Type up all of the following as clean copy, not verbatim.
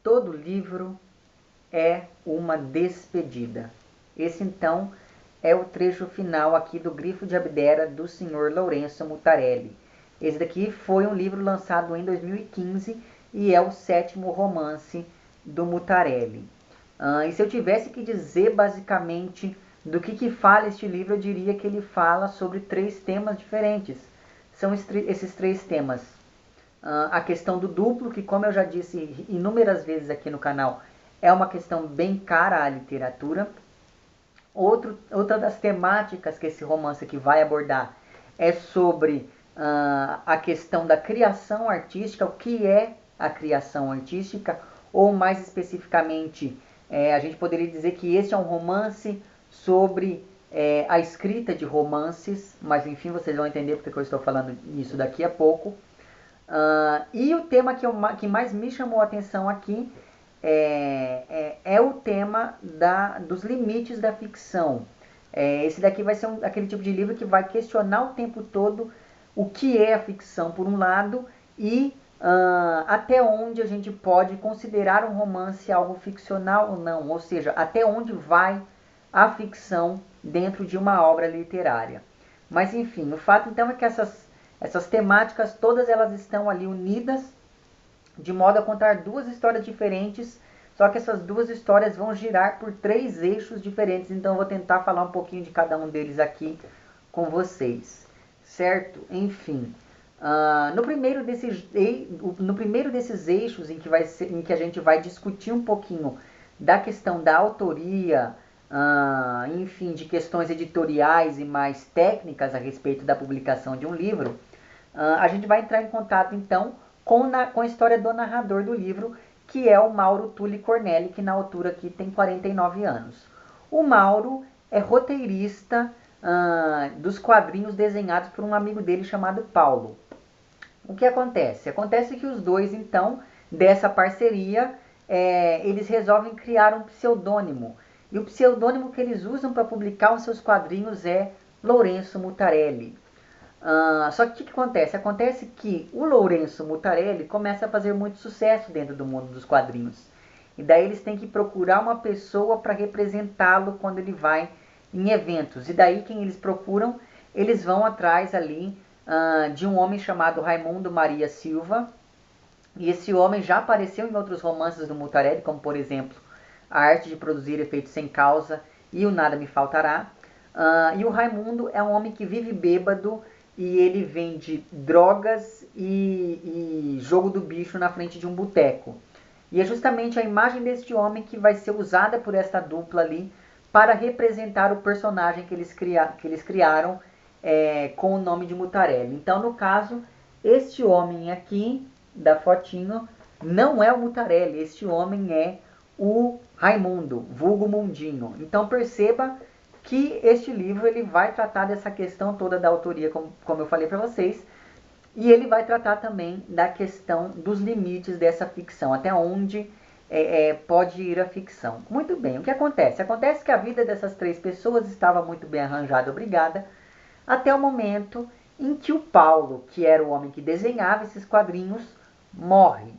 Todo livro é uma despedida. Esse então é o trecho final aqui do Grifo de Abdera do Sr. Lourenço Mutarelli. Esse daqui foi um livro lançado em 2015 e é o 7º romance do Mutarelli. E se eu tivesse que dizer basicamente do que fala este livro, eu diria que ele fala sobre 3 temas diferentes. São esses 3 temas. A questão do duplo, que como eu já disse inúmeras vezes aqui no canal, é uma questão bem cara à literatura. Outra das temáticas que esse romance aqui vai abordar é sobre a questão da criação artística, o que é a criação artística, ou mais especificamente, a gente poderia dizer que este é um romance sobre a escrita de romances, mas enfim, vocês vão entender porque eu estou falando nisso daqui a pouco. E o tema que mais me chamou a atenção aqui é o tema dos limites da ficção. Esse daqui vai ser aquele tipo de livro que vai questionar o tempo todo o que é a ficção, por um lado, e até onde a gente pode considerar um romance algo ficcional ou não, ou seja, até onde vai a ficção dentro de uma obra literária. Mas enfim, o fato então é que essas temáticas todas elas estão ali unidas de modo a contar 2 histórias diferentes, só que essas 2 histórias vão girar por 3 eixos diferentes, então eu vou tentar falar um pouquinho de cada um deles aqui com vocês, certo? Enfim, no primeiro desses eixos em que a gente vai discutir um pouquinho da questão da autoria, enfim, de questões editoriais e mais técnicas a respeito da publicação de um livro, a gente vai entrar em contato então com a história do narrador do livro, que é o Mauro Tulli Cornelli, que na altura aqui tem 49 anos. O Mauro é roteirista dos quadrinhos desenhados por um amigo dele chamado Paulo. O que acontece? Acontece que os dois, então, dessa parceria, eles resolvem criar um pseudônimo. E o pseudônimo que eles usam para publicar os seus quadrinhos é Lourenço Mutarelli. Só que o que acontece? Acontece que o Lourenço Mutarelli começa a fazer muito sucesso dentro do mundo dos quadrinhos. E daí eles têm que procurar uma pessoa para representá-lo quando ele vai em eventos. E daí quem eles procuram? Eles vão atrás ali de um homem chamado Raimundo Maria Silva. E esse homem já apareceu em outros romances do Mutarelli, como por exemplo A Arte de Produzir Efeitos Sem Causa e O Nada Me Faltará. E o Raimundo é um homem que vive bêbado e ele vende drogas e jogo do bicho na frente de um boteco. E é justamente a imagem deste homem que vai ser usada por esta dupla ali para representar o personagem que eles criaram com o nome de Mutarelli. Então, no caso, este homem aqui da fotinho não é o Mutarelli, este homem é o Raimundo, vulgo Mundinho. Então perceba que este livro ele vai tratar dessa questão toda da autoria, como eu falei para vocês, e ele vai tratar também da questão dos limites dessa ficção, até onde pode ir a ficção. Muito bem, o que acontece? Acontece que a vida dessas 3 pessoas estava muito bem arranjada, obrigada, até o momento em que o Paulo, que era o homem que desenhava esses quadrinhos, morre.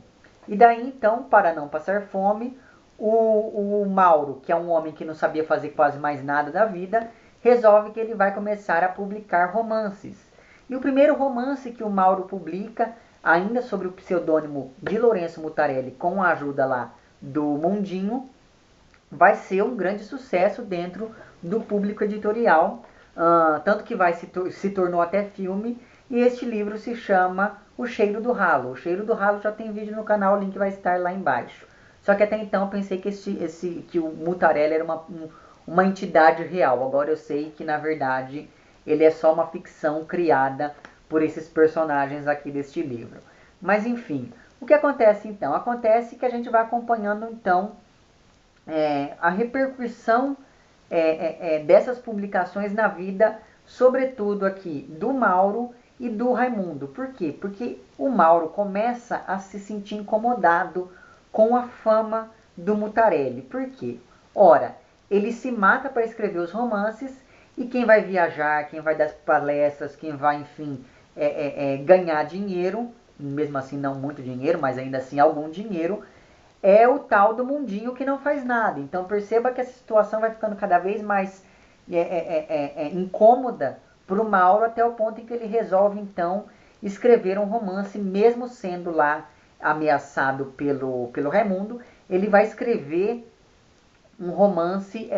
E daí então, para não passar fome, o Mauro, que é um homem que não sabia fazer quase mais nada da vida, resolve que ele vai começar a publicar romances. E o primeiro romance que o Mauro publica, ainda sobre o pseudônimo de Lourenço Mutarelli, com a ajuda lá do Mundinho, vai ser um grande sucesso dentro do público editorial, tanto que se tornou até filme, e este livro se chama O Cheiro do Ralo. O Cheiro do Ralo já tem vídeo no canal, o link vai estar lá embaixo. Só que até então eu pensei que o Mutarelli era uma entidade real. Agora eu sei que na verdade ele é só uma ficção criada por esses personagens aqui deste livro. Mas enfim, o que acontece então? Acontece que a gente vai acompanhando então a repercussão dessas publicações na vida, sobretudo aqui do Mauro e do Raimundo. Por quê? Porque o Mauro começa a se sentir incomodado com a fama do Mutarelli. Por quê? Ora, ele se mata para escrever os romances e quem vai viajar, quem vai dar palestras, quem vai, enfim, ganhar dinheiro, mesmo assim não muito dinheiro, mas ainda assim algum dinheiro, é o tal do mundinho que não faz nada. Então perceba que essa situação vai ficando cada vez mais incômoda para o Mauro, até o ponto em que ele resolve então escrever um romance, mesmo sendo lá ameaçado pelo Raimundo. Ele vai escrever um romance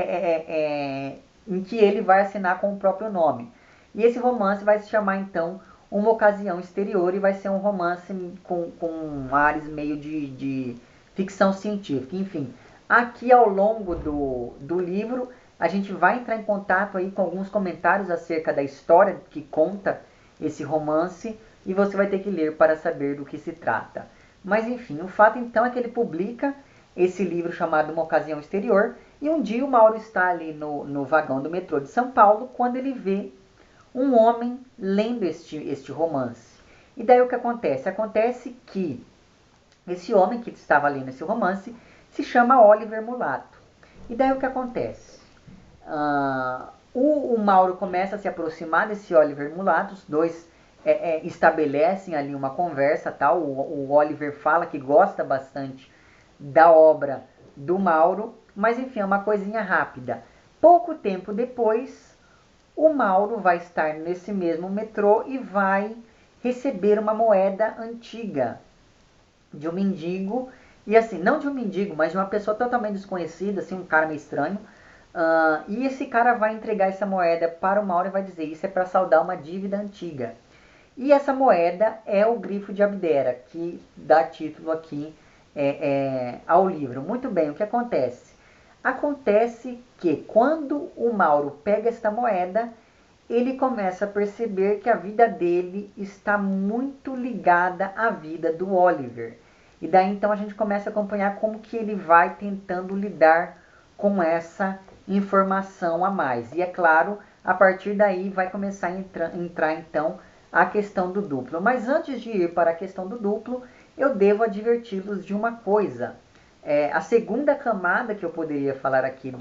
em que ele vai assinar com o próprio nome. E esse romance vai se chamar então Uma Ocasião Exterior, e vai ser um romance com ares meio de ficção científica. Enfim, aqui ao longo do livro a gente vai entrar em contato aí com alguns comentários acerca da história que conta esse romance, e você vai ter que ler para saber do que se trata. Mas enfim, o fato então é que ele publica esse livro chamado Uma Ocasião Exterior, e um dia o Mauro está ali no vagão do metrô de São Paulo quando ele vê um homem lendo este romance. E daí o que acontece? Acontece que esse homem que estava lendo esse romance se chama Oliver Mulato. E daí o que acontece? O Mauro começa a se aproximar desse Oliver Mulato, os dois estabelecem ali uma conversa, tal. O Oliver fala que gosta bastante da obra do Mauro, mas enfim, é uma coisinha rápida. Pouco tempo depois, o Mauro vai estar nesse mesmo metrô e vai receber uma moeda antiga de um mendigo, e assim, não de um mendigo, mas de uma pessoa totalmente desconhecida, assim, um cara meio estranho. E esse cara vai entregar essa moeda para o Mauro e vai dizer: isso é para saldar uma dívida antiga. E essa moeda é o Grifo de Abdera, que dá título aqui ao livro. Muito bem, o que acontece? Acontece que quando o Mauro pega esta moeda, ele começa a perceber que a vida dele está muito ligada à vida do Oliver. E daí então a gente começa a acompanhar como que ele vai tentando lidar com essa informação a mais. E é claro, a partir daí vai começar a entrar então a questão do duplo. Mas antes de ir para a questão do duplo, eu devo adverti-los de uma coisa. A segunda camada que eu poderia falar aqui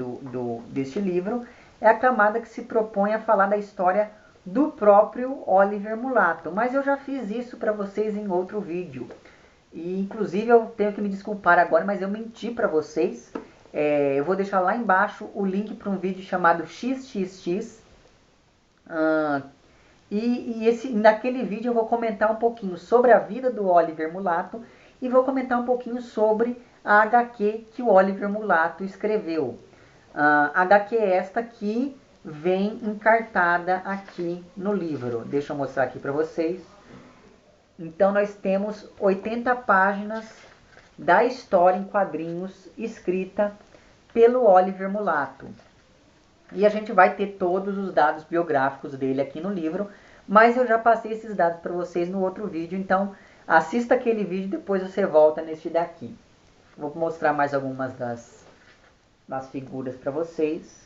deste livro é a camada que se propõe a falar da história do próprio Oliver Mulato. Mas eu já fiz isso para vocês em outro vídeo. E inclusive eu tenho que me desculpar agora, mas eu menti para vocês. Eu vou deixar lá embaixo o link para um vídeo chamado XXX. Naquele vídeo eu vou comentar um pouquinho sobre a vida do Oliver Mulato e vou comentar um pouquinho sobre a HQ que o Oliver Mulato escreveu. HQ esta que vem encartada aqui no livro. Deixa eu mostrar aqui para vocês. Então nós temos 80 páginas da história em quadrinhos escrita pelo Oliver Mulato. E a gente vai ter todos os dados biográficos dele aqui no livro, mas eu já passei esses dados para vocês no outro vídeo, então assista aquele vídeo e depois você volta neste daqui. Vou mostrar mais algumas das figuras para vocês.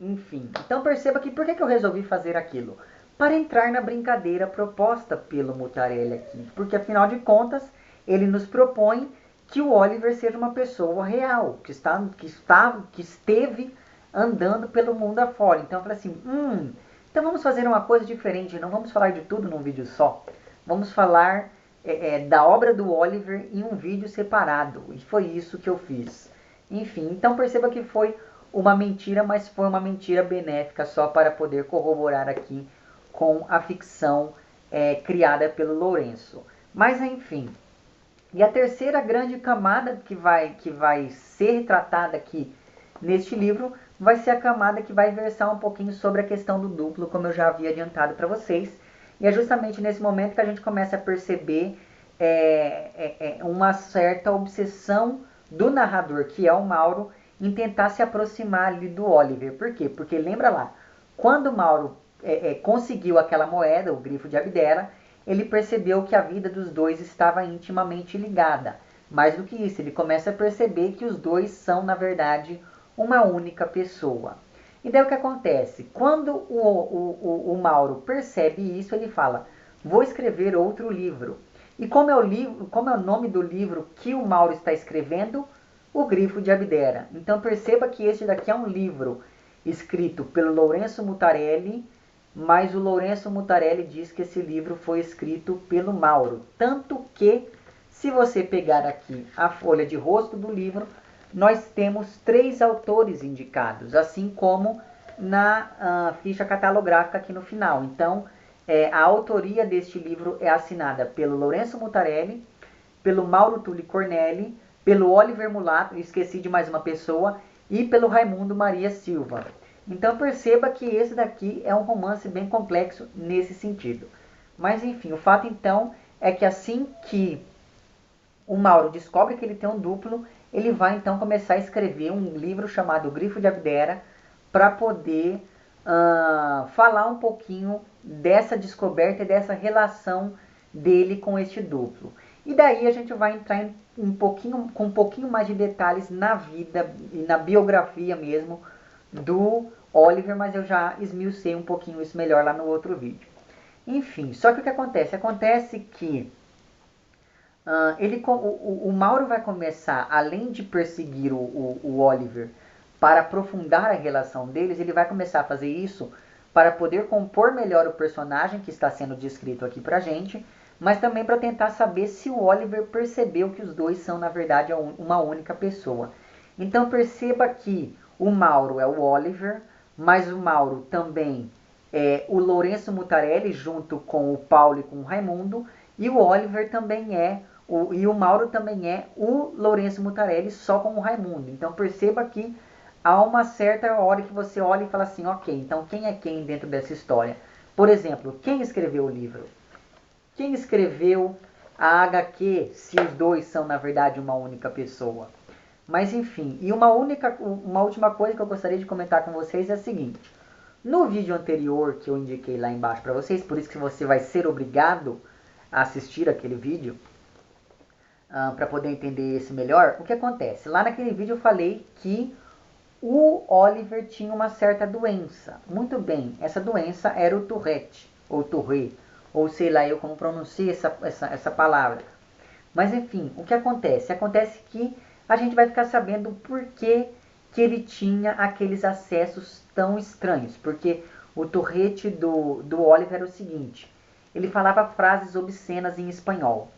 Enfim, então perceba que por que eu resolvi fazer aquilo? Para entrar na brincadeira proposta pelo Mutarelli aqui, porque afinal de contas ele nos propõe que o Oliver seja uma pessoa real, que esteve andando pelo mundo afora. Então eu falei assim, então vamos fazer uma coisa diferente, não vamos falar de tudo num vídeo só. Vamos falar da obra do Oliver em um vídeo separado. E foi isso que eu fiz. Enfim, então perceba que foi uma mentira, mas foi uma mentira benéfica só para poder corroborar aqui com a ficção criada pelo Lourenço. Mas enfim. E a terceira grande camada que vai ser retratada aqui neste livro vai ser a camada que vai versar um pouquinho sobre a questão do duplo, como eu já havia adiantado para vocês. E é justamente nesse momento que a gente começa a perceber uma certa obsessão do narrador, que é o Mauro, em tentar se aproximar ali do Oliver. Por quê? Porque lembra lá, quando o Mauro conseguiu aquela moeda, o Grifo de Abdera, ele percebeu que a vida dos dois estava intimamente ligada. Mais do que isso, ele começa a perceber que os dois são, na verdade, uma única pessoa. E daí o que acontece? Quando o Mauro percebe isso, ele fala, vou escrever outro livro. E como é o nome do livro que o Mauro está escrevendo? O Grifo de Abdera. Então perceba que este daqui é um livro escrito pelo Lourenço Mutarelli, mas o Lourenço Mutarelli diz que esse livro foi escrito pelo Mauro. Tanto que, se você pegar aqui a folha de rosto do livro, nós temos 3 autores indicados, assim como na ficha catalográfica aqui no final. Então, a autoria deste livro é assinada pelo Lourenço Mutarelli, pelo Mauro Tulli Cornelli, pelo Oliver Mulato, esqueci de mais uma pessoa, e pelo Raimundo Maria Silva. Então perceba que esse daqui é um romance bem complexo nesse sentido. Mas enfim, o fato então é que assim que o Mauro descobre que ele tem um duplo, ele vai então começar a escrever um livro chamado Grifo de Abdera para poder falar um pouquinho dessa descoberta e dessa relação dele com este duplo. E daí a gente vai entrar com um pouquinho mais de detalhes na vida e na biografia mesmo do Oliver, mas eu já esmiucei um pouquinho isso melhor lá no outro vídeo. Enfim, só que o que acontece? Acontece que o Mauro vai começar, além de perseguir o Oliver para aprofundar a relação deles, ele vai começar a fazer isso para poder compor melhor o personagem que está sendo descrito aqui pra gente, mas também para tentar saber se o Oliver percebeu que os dois são, na verdade, uma única pessoa. Então perceba que o Mauro é o Oliver, mas o Mauro também é o Lourenço Mutarelli, junto com o Paulo e com o Raimundo, e o Oliver também e o Mauro também é o Lourenço Mutarelli, só com o Raimundo. Então perceba que há uma certa hora que você olha e fala assim, ok, então quem é quem dentro dessa história? Por exemplo, quem escreveu o livro? Quem escreveu a HQ, se os dois são, na verdade, uma única pessoa? Mas, enfim, e uma última coisa que eu gostaria de comentar com vocês é a seguinte. No vídeo anterior que eu indiquei lá embaixo para vocês, por isso que você vai ser obrigado a assistir aquele vídeo, para poder entender esse melhor, o que acontece? Lá naquele vídeo eu falei que o Oliver tinha uma certa doença. Muito bem, essa doença era o Tourette, ou Tourette, ou sei lá eu como pronuncio essa palavra. Mas enfim, o que acontece? Acontece que a gente vai ficar sabendo por que ele tinha aqueles acessos tão estranhos. Porque o Tourette do Oliver era o seguinte, ele falava frases obscenas em espanhol.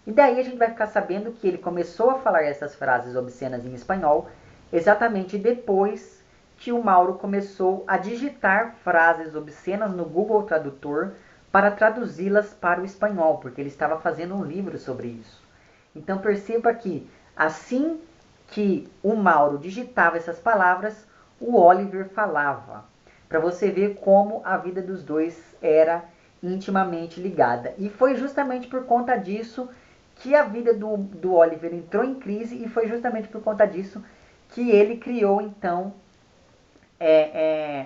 E daí a gente vai ficar sabendo que ele começou a falar essas frases obscenas em espanhol exatamente depois que o Mauro começou a digitar frases obscenas no Google Tradutor para traduzi-las para o espanhol, porque ele estava fazendo um livro sobre isso. Então perceba que assim que o Mauro digitava essas palavras, o Oliver falava. Para você ver como a vida dos dois era intimamente ligada. E foi justamente por conta disso que a vida do Oliver entrou em crise, e foi justamente por conta disso que ele criou então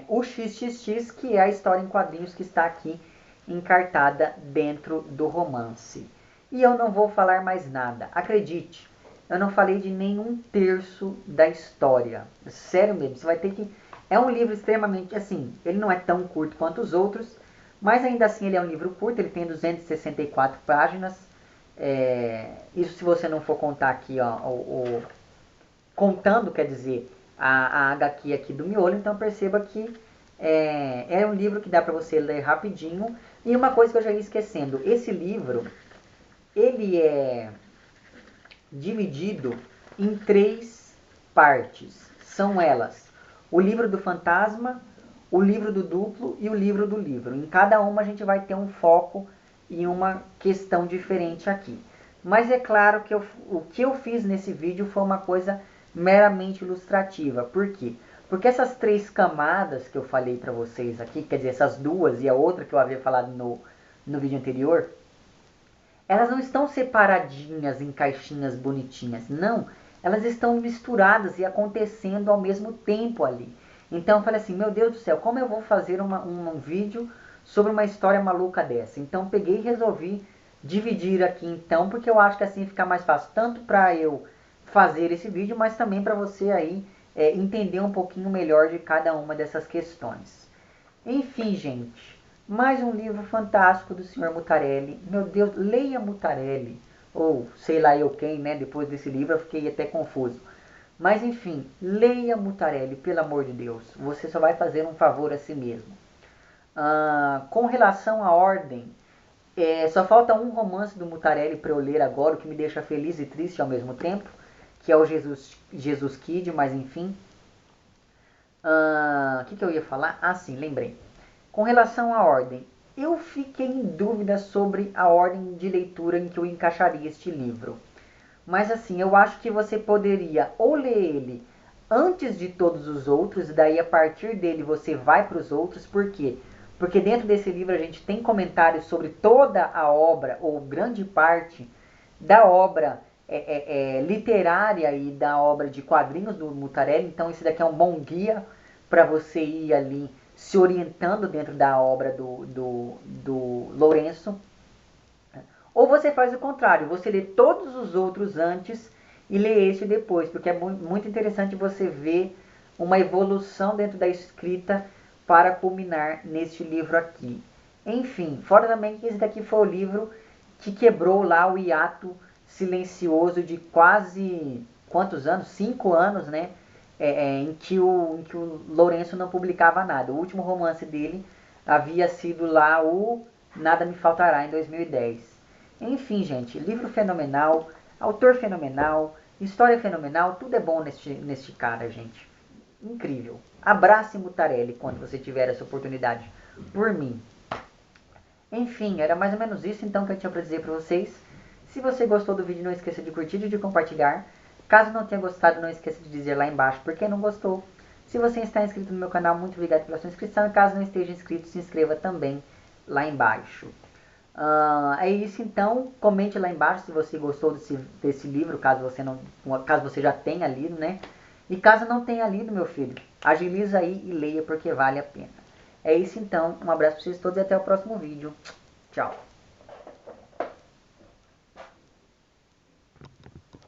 o XXX, que é a história em quadrinhos que está aqui encartada dentro do romance. E eu não vou falar mais nada. Acredite, eu não falei de nenhum terço da história. Sério mesmo, você vai ter que... É um livro extremamente, assim, ele não é tão curto quanto os outros, mas ainda assim ele é um livro curto, ele tem 264 páginas. Isso se você não for contar aqui, ó, contando, quer dizer, a HQ aqui do miolo, então perceba que é um livro que dá para você ler rapidinho. E uma coisa que eu já ia esquecendo, esse livro, ele é dividido em 3 partes. São elas: o livro do fantasma, o livro do duplo e o livro do livro. Em cada uma a gente vai ter um foco e uma questão diferente aqui. Mas é claro que o que eu fiz nesse vídeo foi uma coisa meramente ilustrativa. Por quê? Porque essas 3 camadas que eu falei para vocês aqui, quer dizer, essas 2 e a outra que eu havia falado no vídeo anterior, elas não estão separadinhas em caixinhas bonitinhas. Não, elas estão misturadas e acontecendo ao mesmo tempo ali. Então eu falei assim, meu Deus do céu, como eu vou fazer um vídeo sobre uma história maluca dessa? Então peguei e resolvi dividir aqui então, porque eu acho que assim fica mais fácil, tanto para eu fazer esse vídeo, mas também para você aí entender um pouquinho melhor de cada uma dessas questões. Enfim, gente, mais um livro fantástico do Sr. Mutarelli. Meu Deus, leia Mutarelli, ou sei lá eu quem, né? Depois desse livro eu fiquei até confuso. Mas enfim, leia Mutarelli, pelo amor de Deus. Você só vai fazer um favor a si mesmo. Com relação à ordem, só falta um romance do Mutarelli para eu ler agora, o que me deixa feliz e triste ao mesmo tempo, que é o Jesus Kid, mas enfim. O que eu ia falar? Ah, sim, lembrei. Com relação à ordem, eu fiquei em dúvida sobre a ordem de leitura em que eu encaixaria este livro. Mas assim, eu acho que você poderia ou ler ele antes de todos os outros, e daí a partir dele você vai para os outros. Por quê? Porque dentro desse livro a gente tem comentários sobre toda a obra, ou grande parte da obra literária e da obra de quadrinhos do Mutarelli. Então esse daqui é um bom guia para você ir ali se orientando dentro da obra do Lourenço. Ou você faz o contrário, você lê todos os outros antes e lê este depois, porque é muito interessante você ver uma evolução dentro da escrita para culminar neste livro aqui. Enfim, fora também que esse daqui foi o livro que quebrou lá o hiato silencioso de quase, quantos anos? 5 anos, né? Em que o Lourenço não publicava nada. O último romance dele havia sido lá o Nada Me Faltará, em 2010. Enfim, gente, livro fenomenal, autor fenomenal, história fenomenal, tudo é bom neste cara, gente. Incrível. Abrace Mutarelli quando você tiver essa oportunidade. Por mim. Enfim, era mais ou menos isso então que eu tinha para dizer para vocês. Se você gostou do vídeo, não esqueça de curtir e de compartilhar. Caso não tenha gostado, não esqueça de dizer lá embaixo por que não gostou. Se você está inscrito no meu canal, muito obrigado pela sua inscrição. E caso não esteja inscrito, se inscreva também lá embaixo. É isso então, comente lá embaixo se você gostou desse livro, caso você já tenha lido, né? E caso não tenha lido, meu filho, agiliza aí e leia porque vale a pena. É isso então, um abraço para vocês todos e até o próximo vídeo. Tchau.